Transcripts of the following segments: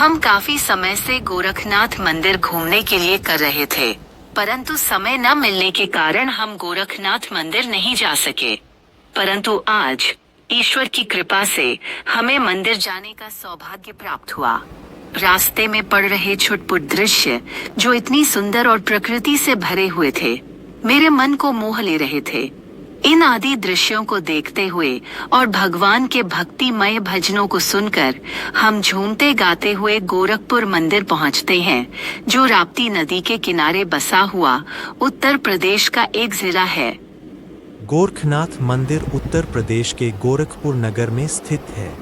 हम काफी समय से गोरखनाथ मंदिर घूमने के लिए कर रहे थे, परंतु समय न मिलने के कारण हम गोरखनाथ मंदिर नहीं जा सके। परंतु आज ईश्वर की कृपा से हमें मंदिर जाने का सौभाग्य प्राप्त हुआ। रास्ते में पड़ रहे छुटपुट दृश्य जो इतनी सुंदर और प्रकृति से भरे हुए थे, मेरे मन को मोह ले रहे थे। इन आदि दृश्यों को देखते हुए और भगवान के भक्तिमय भजनों को सुनकर हम झूमते गाते हुए गोरखपुर मंदिर पहुंचते हैं, जो राप्ती नदी के किनारे बसा हुआ उत्तर प्रदेश का एक जिला है। गोरखनाथ मंदिर उत्तर प्रदेश के गोरखपुर नगर में स्थित है।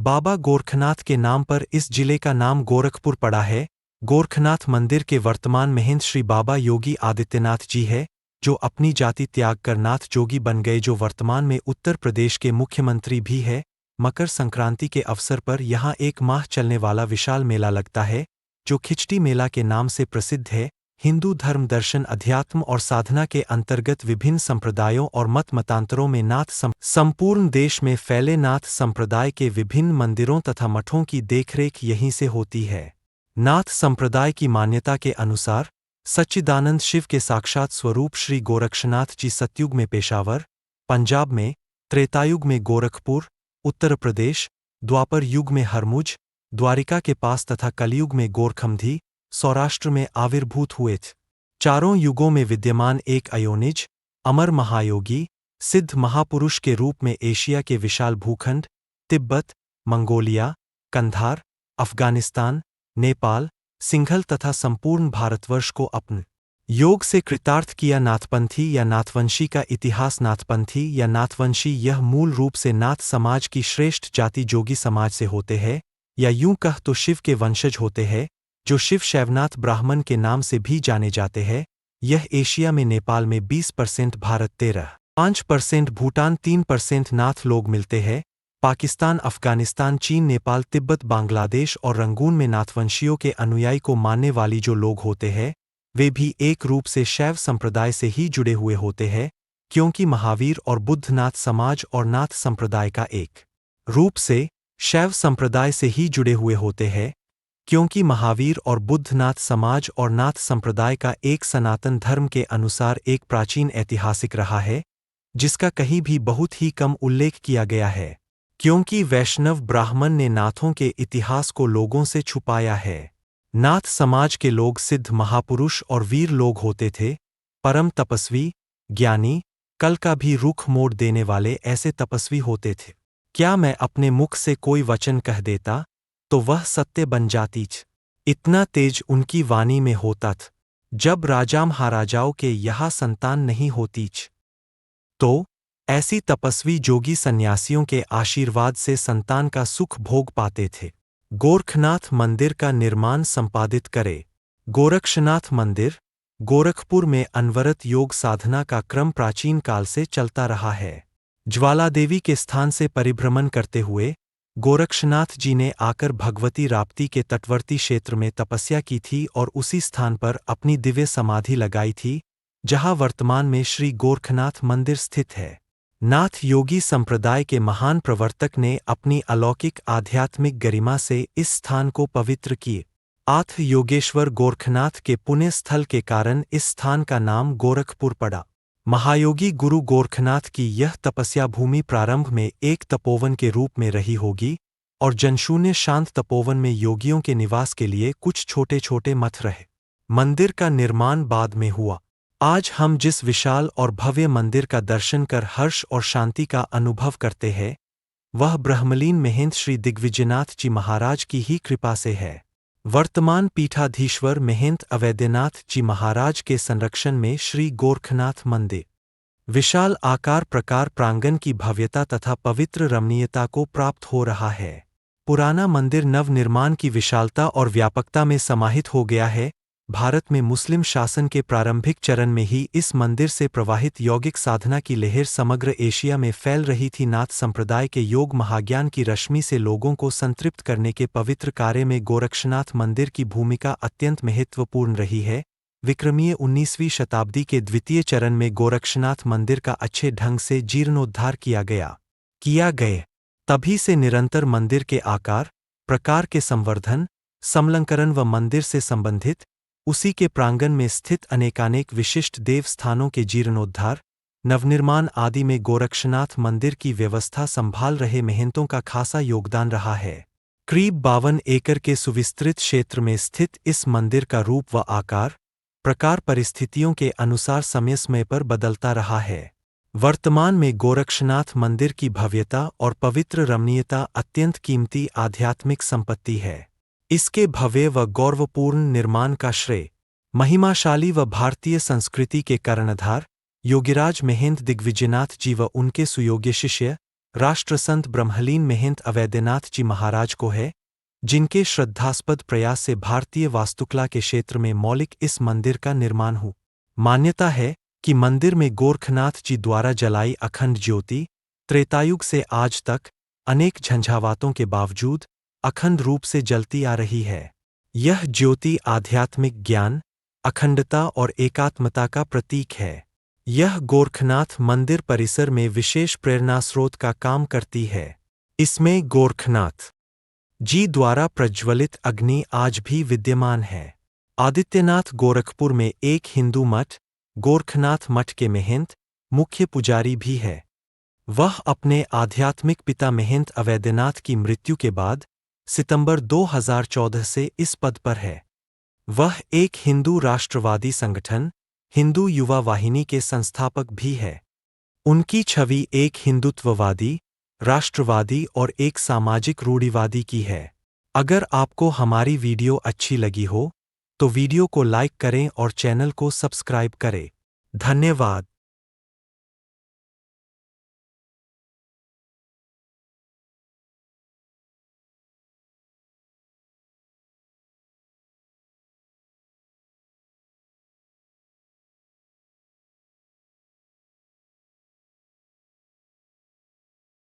बाबा गोरखनाथ के नाम पर इस जिले का नाम गोरखपुर पड़ा है। गोरखनाथ मंदिर के वर्तमान महंत श्री बाबा योगी आदित्यनाथ जी है, जो अपनी जाति त्याग कर नाथ जोगी बन गए, जो वर्तमान में उत्तर प्रदेश के मुख्यमंत्री भी है। मकर संक्रांति के अवसर पर यहाँ एक माह चलने वाला विशाल मेला लगता है, जो खिचड़ी मेला के नाम से प्रसिद्ध है। हिंदू धर्म, दर्शन, अध्यात्म और साधना के अंतर्गत विभिन्न संप्रदायों और मत मतांतरों में संपूर्ण देश में फैले नाथ संप्रदाय के विभिन्न मंदिरों तथा मठों की देखरेख यहीं से होती है। नाथ संप्रदाय की मान्यता के अनुसार सच्चिदानंद शिव के साक्षात स्वरूप श्री गोरक्षनाथ जी सतयुग में पेशावर, पंजाब में, त्रेतायुग में गोरखपुर, उत्तर प्रदेश, द्वापर युग में हरमुज, द्वारिका के पास तथा कलयुग में गोरखमधी, सौराष्ट्र में आविर्भूत हुए थे। चारों युगों में विद्यमान एक अयोनिज, अमर महायोगी, सिद्ध महापुरुष के रूप में एशिया के विशाल भूखंड, तिब्बत, मंगोलिया, कंधार, अफगानिस्तान, नेपाल, सिंघल तथा संपूर्ण भारतवर्ष को अपने योग से कृतार्थ किया। नाथपंथी या नाथवंशी का इतिहास। नाथपंथी या नाथवंशी यह मूल रूप से नाथ समाज की श्रेष्ठ जाति जोगी समाज से होते हैं, या यूं कह तो शिव के वंशज होते हैं, जो शिव शैवनाथ ब्राह्मण के नाम से भी जाने जाते हैं। यह एशिया में नेपाल में 20%, भारत 13.5%, भूटान 3% नाथ लोग मिलते हैं। पाकिस्तान, अफगानिस्तान, चीन, नेपाल, तिब्बत, बांग्लादेश और रंगून में नाथवंशियों के अनुयायी को मानने वाली जो लोग होते हैं, वे भी एक रूप से शैव संप्रदाय से ही जुड़े हुए होते हैं, क्योंकि महावीर और बुद्ध नाथ समाज और नाथ संप्रदाय का एक रूप से शैव संप्रदाय से ही जुड़े हुए होते हैं, क्योंकि महावीर और बुद्ध नाथ समाज और नाथ संप्रदाय का एक सनातन धर्म के अनुसार एक प्राचीन ऐतिहासिक रहा है, जिसका कहीं भी बहुत ही कम उल्लेख किया गया है, क्योंकि वैष्णव ब्राह्मण ने नाथों के इतिहास को लोगों से छुपाया है। नाथ समाज के लोग सिद्ध महापुरुष और वीर लोग होते थे, परम तपस्वी, ज्ञानी, कल का भी रुख मोड़ देने वाले ऐसे तपस्वी होते थे। क्या मैं अपने मुख से कोई वचन कह देता तो वह सत्य बन जातीच। इतना तेज उनकी वाणी में होता था, जब राजा महाराजाओं के यहाँ संतान नहीं होतीच, तो ऐसी तपस्वी जोगी सन्यासियों के आशीर्वाद से संतान का सुख भोग पाते थे। गोरखनाथ मंदिर का निर्माण संपादित करे। गोरक्षनाथ मंदिर गोरखपुर में अनवरत योग साधना का क्रम प्राचीन काल से चलता रहा है। ज्वालादेवी के स्थान से परिभ्रमण करते हुए गोरक्षनाथ जी ने आकर भगवती राप्ती के तटवर्ती क्षेत्र में तपस्या की थी और उसी स्थान पर अपनी दिव्य समाधि लगाई थी, जहां वर्तमान में श्री गोरखनाथ मंदिर स्थित है। नाथ योगी संप्रदाय के महान प्रवर्तक ने अपनी अलौकिक आध्यात्मिक गरिमा से इस स्थान को पवित्र किए। आथ योगेश्वर गोरखनाथ के पुण्य स्थल के कारण इस स्थान का नाम गोरखपुर पड़ा। महायोगी गुरु गोरखनाथ की यह तपस्या भूमि प्रारंभ में एक तपोवन के रूप में रही होगी और जनशून्य शांत तपोवन में योगियों के निवास के लिए कुछ छोटे छोटे मठ रहे। मंदिर का निर्माण बाद में हुआ। आज हम जिस विशाल और भव्य मंदिर का दर्शन कर हर्ष और शांति का अनुभव करते हैं, वह ब्रह्मलीन महंत श्री दिग्विजयनाथ जी महाराज की ही कृपा से है। वर्तमान पीठाधीश्वर महंत अवैधनाथ जी महाराज के संरक्षण में श्री गोरखनाथ मंदिर विशाल आकार प्रकार प्रांगण की भव्यता तथा पवित्र रमणीयता को प्राप्त हो रहा है। पुराना मंदिर नवनिर्माण की विशालता और व्यापकता में समाहित हो गया है। भारत में मुस्लिम शासन के प्रारंभिक चरण में ही इस मंदिर से प्रवाहित यौगिक साधना की लहर समग्र एशिया में फैल रही थी। नाथ संप्रदाय के योग महाज्ञान की रश्मि से लोगों को संतृप्त करने के पवित्र कार्य में गोरक्षनाथ मंदिर की भूमिका अत्यंत महत्वपूर्ण रही है। विक्रमीय 19वीं शताब्दी के द्वितीय चरण में गोरक्षनाथ मंदिर का अच्छे ढंग से जीर्णोद्धार किया गए। तभी से निरंतर मंदिर के आकार प्रकार के संवर्धन समलंकरण व मंदिर से संबंधित उसी के प्रांगण में स्थित अनेकानेक विशिष्ट देव स्थानों के जीर्णोद्धार, नवनिर्माण आदि में गोरक्षनाथ मंदिर की व्यवस्था संभाल रहे महंतों का खासा योगदान रहा है। करीब 52 एकड़ के सुविस्तृत क्षेत्र में स्थित इस मंदिर का रूप व आकार, प्रकार परिस्थितियों के अनुसार समय समय पर बदलता रहा है। वर्तमान में गोरक्षनाथ मंदिर की भव्यता और पवित्र रमणीयता अत्यंत कीमती आध्यात्मिक संपत्ति है। इसके भव्य व गौरवपूर्ण निर्माण का श्रेय महिमाशाली व भारतीय संस्कृति के कर्णधार योगीराज महंत दिग्विजयनाथ जी व उनके सुयोग्य शिष्य राष्ट्रसंत ब्रह्मलीन महंत अवैधनाथ जी महाराज को है, जिनके श्रद्धास्पद प्रयास से भारतीय वास्तुकला के क्षेत्र में मौलिक इस मंदिर का निर्माण हुआ। मान्यता है कि मंदिर में गोरखनाथ जी द्वारा जलाई अखंड ज्योति त्रेतायुग से आज तक अनेक झंझावातों के बावजूद अखंड रूप से जलती आ रही है। यह ज्योति आध्यात्मिक ज्ञान, अखंडता और एकात्मता का प्रतीक है। यह गोरखनाथ मंदिर परिसर में विशेष प्रेरणास्रोत का काम करती है। इसमें गोरखनाथ जी द्वारा प्रज्वलित अग्नि आज भी विद्यमान है। आदित्यनाथ गोरखपुर में एक हिंदू मठ, गोरखनाथ मठ के महंत मुख्य पुजारी भी है। वह अपने आध्यात्मिक पिता महंत अवैधनाथ की मृत्यु के बाद सितंबर 2014 से इस पद पर है। वह एक हिंदू राष्ट्रवादी संगठन हिंदू युवा वाहिनी के संस्थापक भी है। उनकी छवि एक हिंदुत्ववादी, राष्ट्रवादी और एक सामाजिक रूढ़िवादी की है। अगर आपको हमारी वीडियो अच्छी लगी हो तो वीडियो को लाइक करें और चैनल को सब्सक्राइब करें। धन्यवाद।